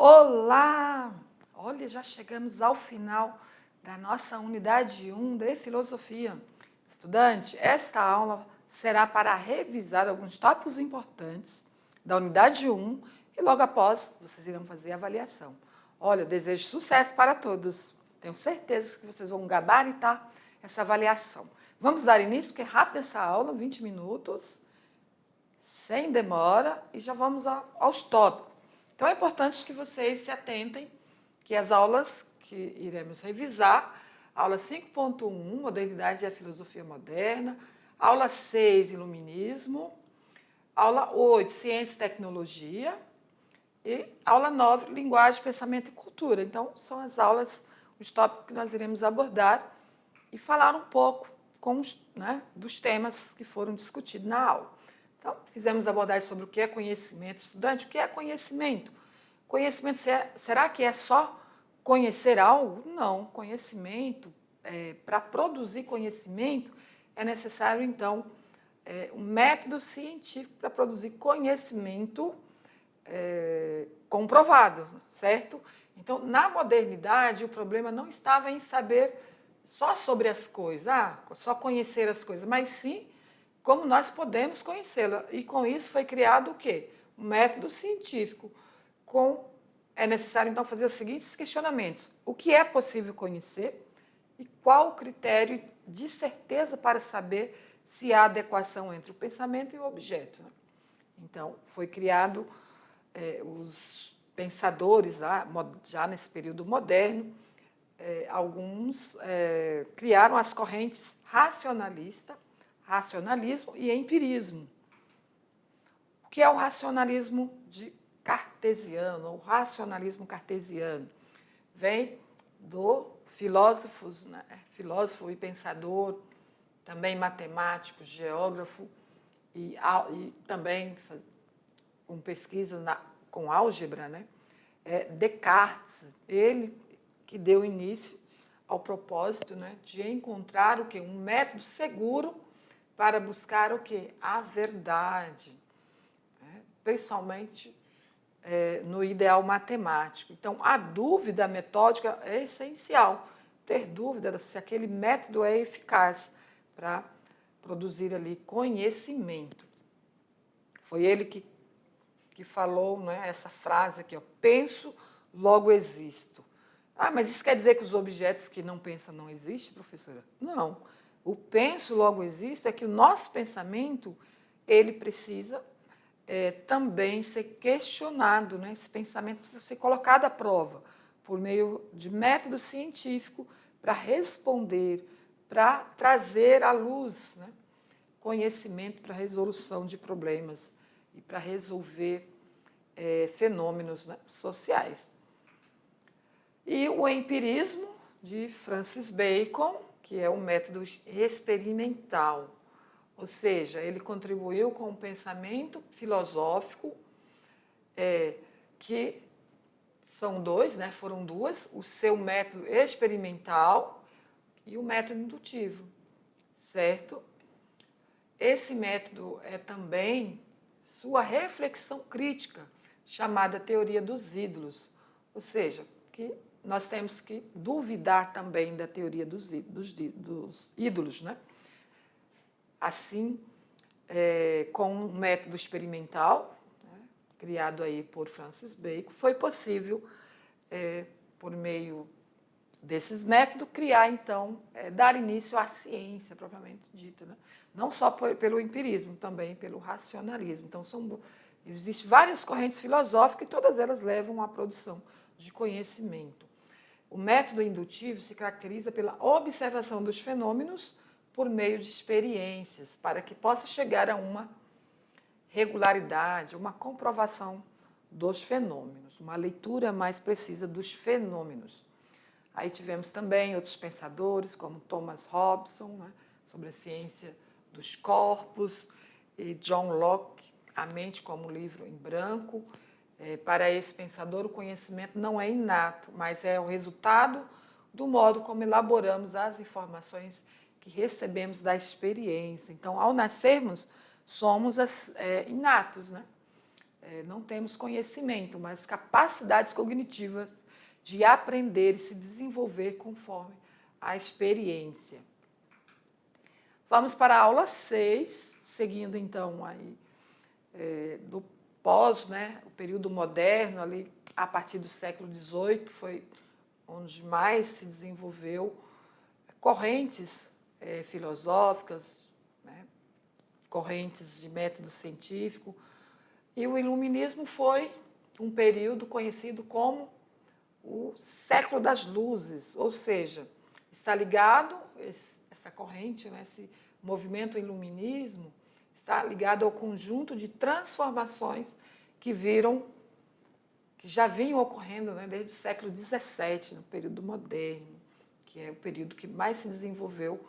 Olá! Olha, já chegamos ao final da nossa unidade 1 de filosofia. Estudante, esta aula será para revisar alguns tópicos importantes da unidade 1 e logo após vocês irão fazer a avaliação. Olha, eu desejo sucesso para todos. Tenho certeza que vocês vão gabaritar essa avaliação. Vamos dar início, porque é rápida essa aula, 20 minutos, sem demora, e já vamos aos tópicos. Então, é importante que vocês se atentem que as aulas que iremos revisar, aula 5.1, Modernidade e a Filosofia Moderna, aula 6, Iluminismo, aula 8, Ciência e Tecnologia, e aula 9, Linguagem, Pensamento e Cultura. Então, são as aulas, os tópicos que nós iremos abordar e falar um pouco dos temas que foram discutidos na aula. Então, fizemos abordagem sobre o que é conhecimento. Estudante, o que é conhecimento? Conhecimento, será que é só conhecer algo? Não. Conhecimento, para produzir conhecimento, é necessário, então, um método científico para produzir conhecimento comprovado, certo? Então, na modernidade, o problema não estava em saber só sobre as coisas, só conhecer as coisas, mas sim como nós podemos conhecê-la. E com isso foi criado o quê? Um método científico. É necessário, então, fazer os seguintes questionamentos. O que é possível conhecer e qual o critério de certeza para saber se há adequação entre o pensamento e o objeto? Então, foi criado os pensadores, já nesse período moderno, alguns criaram as correntes racionalismo e empirismo. O que é o racionalismo cartesiano, o racionalismo cartesiano? Vem do filósofo e pensador, também matemático, geógrafo, e também com pesquisa com álgebra, Descartes, ele que deu início ao propósito de encontrar o quê? Um método seguro para buscar o quê? A verdade, principalmente no ideal matemático. Então, a dúvida metódica é essencial. Ter dúvida se aquele método é eficaz para produzir ali conhecimento. Foi ele que falou essa frase aqui, penso, logo existo. Mas isso quer dizer que os objetos que não pensam não existem, professora? Não. O penso, logo existo é que o nosso pensamento, ele precisa também ser questionado, esse pensamento precisa ser colocado à prova por meio de método científico para responder, para trazer à luz conhecimento para a resolução de problemas e para resolver fenômenos sociais. E o empirismo de Francis Bacon, que é um método experimental, ou seja, ele contribuiu com o pensamento filosófico, que são foram duas, o seu método experimental e o método indutivo, certo? Esse método é também sua reflexão crítica, chamada teoria dos ídolos, ou seja, que nós temos que duvidar também da teoria dos ídolos, Assim, com um método experimental, criado aí por Francis Bacon, foi possível, por meio desses métodos, criar, então, dar início à ciência propriamente dita, Não só pelo empirismo, também pelo racionalismo. Então, existem várias correntes filosóficas e todas elas levam à produção de conhecimento. O método indutivo se caracteriza pela observação dos fenômenos por meio de experiências, para que possa chegar a uma regularidade, uma comprovação dos fenômenos, uma leitura mais precisa dos fenômenos. Aí tivemos também outros pensadores, como Thomas Hobson, sobre a ciência dos corpos, e John Locke, A Mente como Livro em Branco. Para esse pensador, o conhecimento não é inato, mas é o resultado do modo como elaboramos as informações que recebemos da experiência. Então, ao nascermos, somos inatos, não temos conhecimento, mas capacidades cognitivas de aprender e se desenvolver conforme a experiência. Vamos para a aula 6, seguindo então aí do pós, né, o período moderno, ali a partir do século XVIII, que foi onde mais se desenvolveu correntes filosóficas, né, correntes de método científico. E o iluminismo foi um período conhecido como o século das luzes, ou seja, está ligado, essa corrente, né, esse movimento iluminismo, está ligado ao conjunto de transformações que já vinham ocorrendo, né, desde o século XVII, no período moderno, que é o período que mais se desenvolveu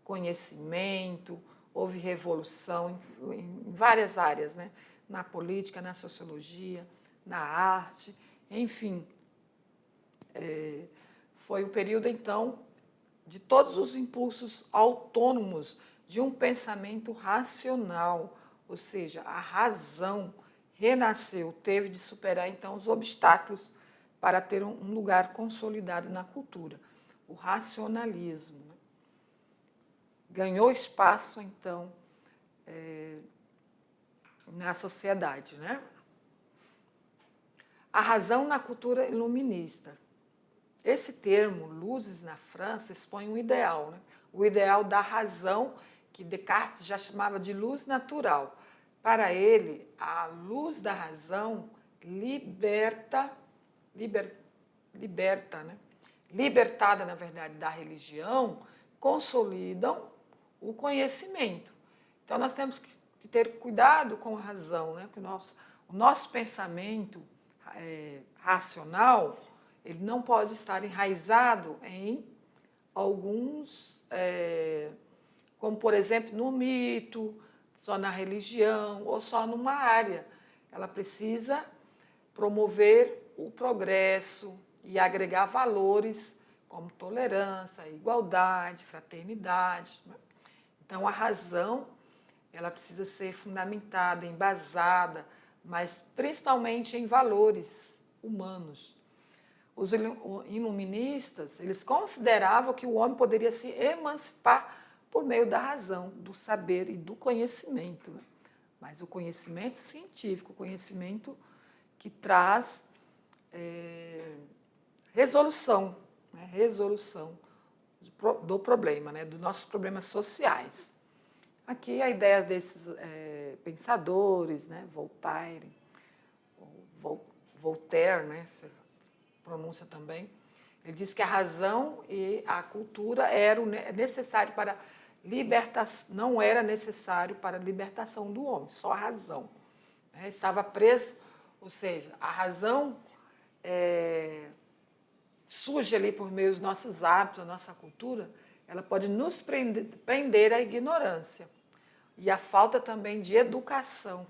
conhecimento, houve revolução em várias áreas, né, na política, na sociologia, na arte, enfim. Foi o período, então, de todos os impulsos autônomos de um pensamento racional, ou seja, a razão renasceu, teve de superar, então, os obstáculos para ter um lugar consolidado na cultura. O racionalismo, né, ganhou espaço, então, na sociedade, né? A razão na cultura iluminista. Esse termo, luzes na França, expõe um ideal, né? O ideal da razão, que Descartes já chamava de luz natural. Para ele, a luz da razão libertada, né? Libertada, na verdade, da religião, consolidam o conhecimento. Então, nós temos que ter cuidado com a razão, né? Porque o nosso pensamento racional, ele não pode estar enraizado em alguns, como, por exemplo, no mito, só na religião ou só numa área. Ela precisa promover o progresso e agregar valores como tolerância, igualdade, fraternidade, né? Então, a razão, ela precisa ser fundamentada, embasada, mas principalmente em valores humanos. Os iluministas, eles consideravam que o homem poderia se emancipar por meio da razão, do saber e do conhecimento, né? Mas o conhecimento científico, o conhecimento que traz resolução, né? Resolução do problema, né? Dos nossos problemas sociais. Aqui a ideia desses pensadores, né? Voltaire, né? Essa pronúncia também, ele diz que a razão e a cultura eram necessários para libertação, não era necessário para a libertação do homem, só a razão, né? Estava preso, ou seja, a razão surge ali por meio dos nossos hábitos, da nossa cultura, ela pode nos prender à ignorância. E a falta também de educação,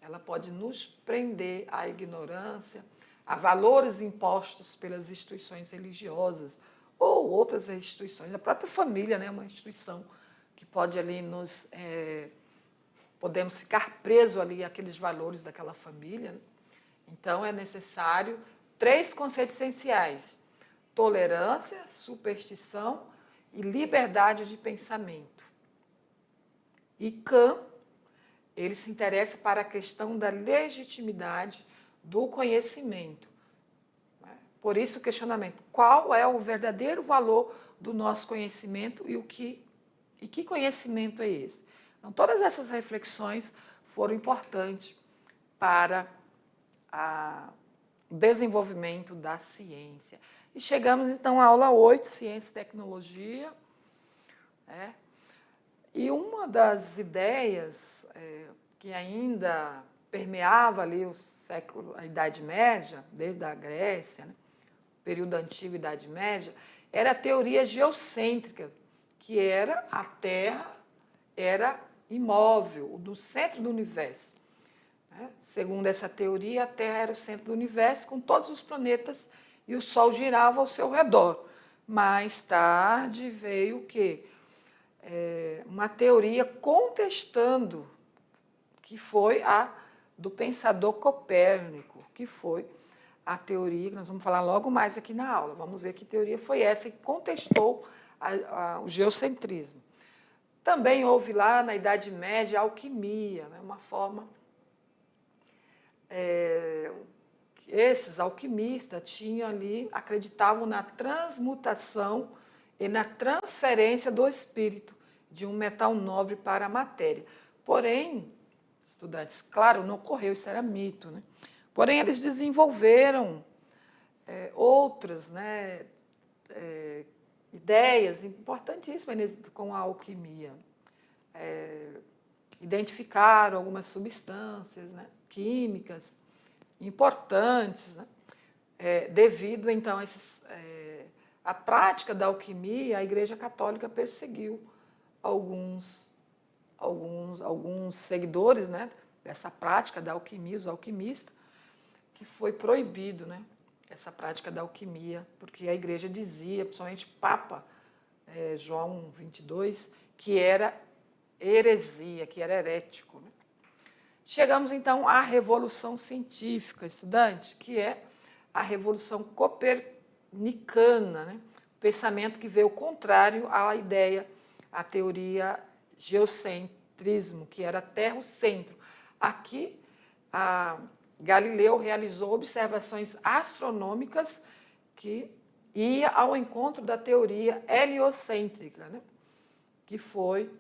ela pode nos prender à ignorância, a valores impostos pelas instituições religiosas ou outras instituições. A própria família, né, é uma instituição que pode ali podemos ficar presos ali àqueles valores daquela família, né? Então, é necessário 3 conceitos essenciais: tolerância, superstição e liberdade de pensamento. E Kant, ele se interessa para a questão da legitimidade do conhecimento. Por isso o questionamento: qual é o verdadeiro valor do nosso conhecimento e que conhecimento é esse? Então, todas essas reflexões foram importantes para o desenvolvimento da ciência. E chegamos, então, à aula 8, Ciência e Tecnologia, né? E uma das ideias que ainda permeava ali a Idade Média, desde a Grécia, né, período antigo e Idade Média, era a teoria geocêntrica, que era a Terra era imóvel, no centro do universo, né? Segundo essa teoria, a Terra era o centro do universo, com todos os planetas, e o Sol girava ao seu redor. Mais tarde veio o quê? Uma teoria contestando, que foi a do pensador Copérnico, que foi a teoria, que nós vamos falar logo mais aqui na aula. Vamos ver que teoria foi essa que contestou o geocentrismo. Também houve lá na Idade Média a alquimia, né? Uma forma... esses alquimistas tinham ali, acreditavam na transmutação e na transferência do espírito de um metal nobre para a matéria. Porém, estudantes, claro, não ocorreu, isso era mito, né? Porém, eles desenvolveram outras, né, ideias importantíssimas com a alquimia. Identificaram algumas substâncias, né, químicas importantes, né, devido, então, a prática da alquimia, a Igreja Católica perseguiu alguns seguidores, né, dessa prática da alquimia, os alquimistas, que foi proibido, né, essa prática da alquimia, porque a Igreja dizia, principalmente o Papa João 22, que era heresia, que era herético, né? Chegamos, então, à Revolução Científica, estudante, que é a Revolução Copernicana, né? O pensamento que veio contrário à ideia, à teoria geocentrismo, que era terra-centro. Aqui, Galileu realizou observações astronômicas que ia ao encontro da teoria heliocêntrica, né? Que foi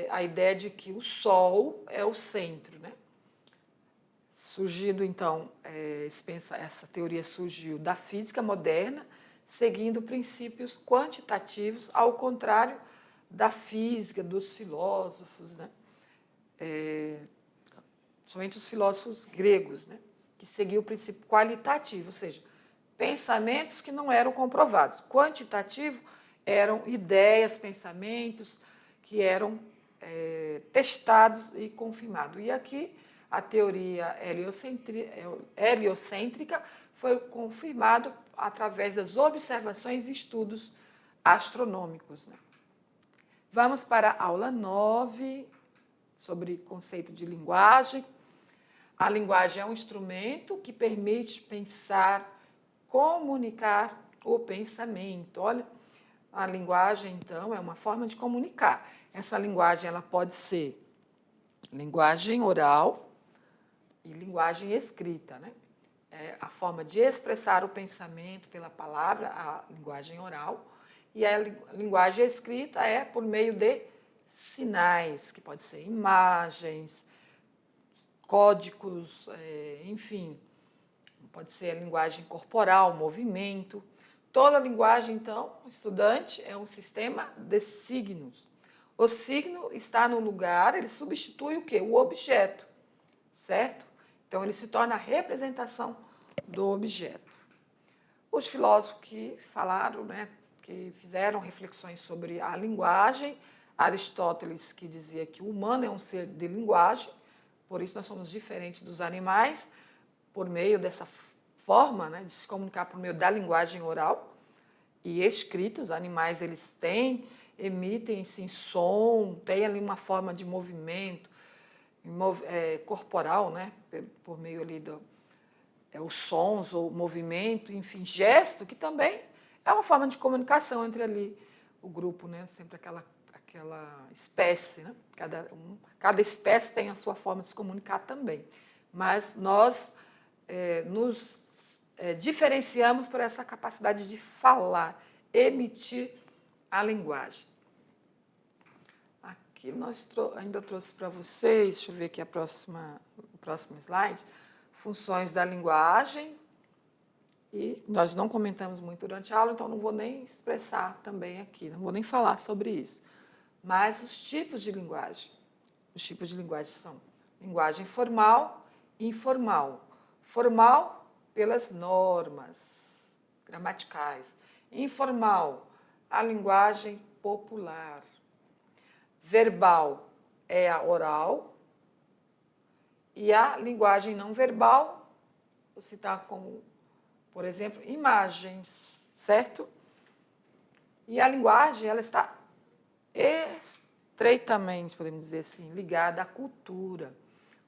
a ideia de que o Sol é o centro, né? Surgindo, então, essa teoria surgiu da física moderna, seguindo princípios quantitativos, ao contrário da física, dos filósofos, né? Somente os filósofos gregos, né? Que seguiam o princípio qualitativo, ou seja, pensamentos que não eram comprovados. Quantitativo eram ideias, pensamentos que eram testados e confirmados. E aqui a teoria heliocêntrica foi confirmada através das observações e estudos astronômicos, né? Vamos para a aula 9, sobre conceito de linguagem. A linguagem é um instrumento que permite pensar, comunicar o pensamento. Olha, a linguagem, então, é uma forma de comunicar. Essa linguagem ela pode ser linguagem oral e linguagem escrita, né? É a forma de expressar o pensamento pela palavra, a linguagem oral, e a linguagem escrita é por meio de sinais, que pode ser imagens, códigos, enfim, pode ser a linguagem corporal, movimento. Toda linguagem, então, estudante, é um sistema de signos. O signo está no lugar, ele substitui o quê? O objeto, certo? Então, ele se torna a representação do objeto. Os filósofos que falaram, né, que fizeram reflexões sobre a linguagem, Aristóteles, que dizia que o humano é um ser de linguagem, por isso nós somos diferentes dos animais, por meio dessa forma, né, de se comunicar por meio da linguagem oral e escrita. Os animais eles emitem sim, som, tem ali uma forma de movimento corporal, né, por meio ali os sons ou cada enfim, gesto, que também é uma forma de comunicação entre ali o grupo, né, sempre aquela espécie, né? Cada espécie tem a sua forma de se comunicar também, mas nós nos diferenciamos por essa capacidade de falar, emitir a linguagem. Aqui ainda trouxe para vocês, deixa eu ver aqui o próximo slide, funções da linguagem, e nós não comentamos muito durante a aula, então não vou nem expressar também aqui, não vou nem falar sobre isso. Mas os tipos de linguagem. Os tipos de linguagem são linguagem formal e informal. Formal, pelas normas gramaticais. Informal, a linguagem popular. Verbal é a oral. E a linguagem não verbal, vou citar como, por exemplo, imagens, certo? E a linguagem, ela está estreitamente, podemos dizer assim, ligada à cultura.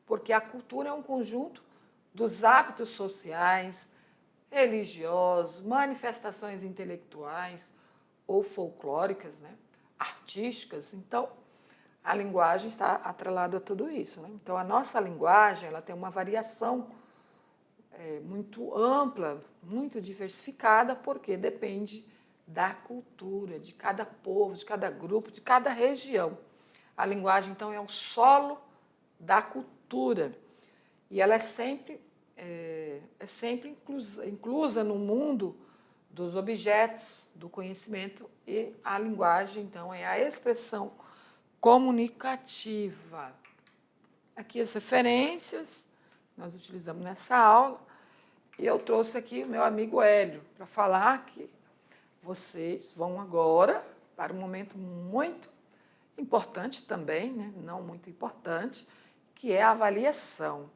porque a cultura é um conjunto dos hábitos sociais, religiosos, manifestações intelectuais ou folclóricas, né? Artísticas. Então, a linguagem está atrelada a tudo isso, né? Então, a nossa linguagem ela tem uma variação muito ampla, muito diversificada, porque depende da cultura, de cada povo, de cada grupo, de cada região. A linguagem, então, é o solo da cultura e ela é sempre inclusa no mundo dos objetos, do conhecimento, e a linguagem, então, é a expressão comunicativa. Aqui as referências nós utilizamos nessa aula, e eu trouxe aqui o meu amigo Hélio para falar que vocês vão agora para um momento muito importante também, né? Não muito importante, que é a avaliação.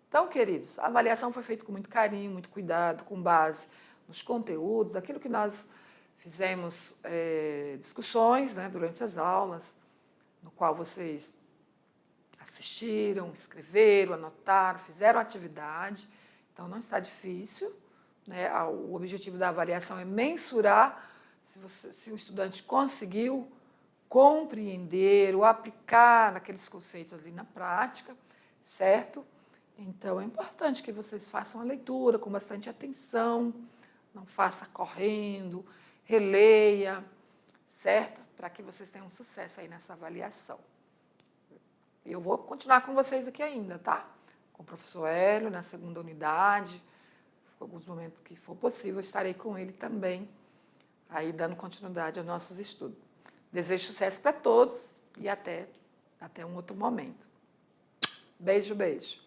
Então, queridos, a avaliação foi feita com muito carinho, muito cuidado, com base nos conteúdos, daquilo que nós fizemos discussões, né, durante as aulas, no qual vocês assistiram, escreveram, anotaram, fizeram atividade. Então, não está difícil, né? O objetivo da avaliação é mensurar se o estudante conseguiu compreender ou aplicar aqueles conceitos ali na prática, certo? Então, é importante que vocês façam a leitura com bastante atenção, não faça correndo, releia, certo? Para que vocês tenham sucesso aí nessa avaliação. Eu vou continuar com vocês aqui ainda, tá? Com o professor Hélio, na segunda unidade. Alguns momentos que for possível, estarei com ele também, aí dando continuidade aos nossos estudos. Desejo sucesso para todos e até um outro momento. Beijo, beijo.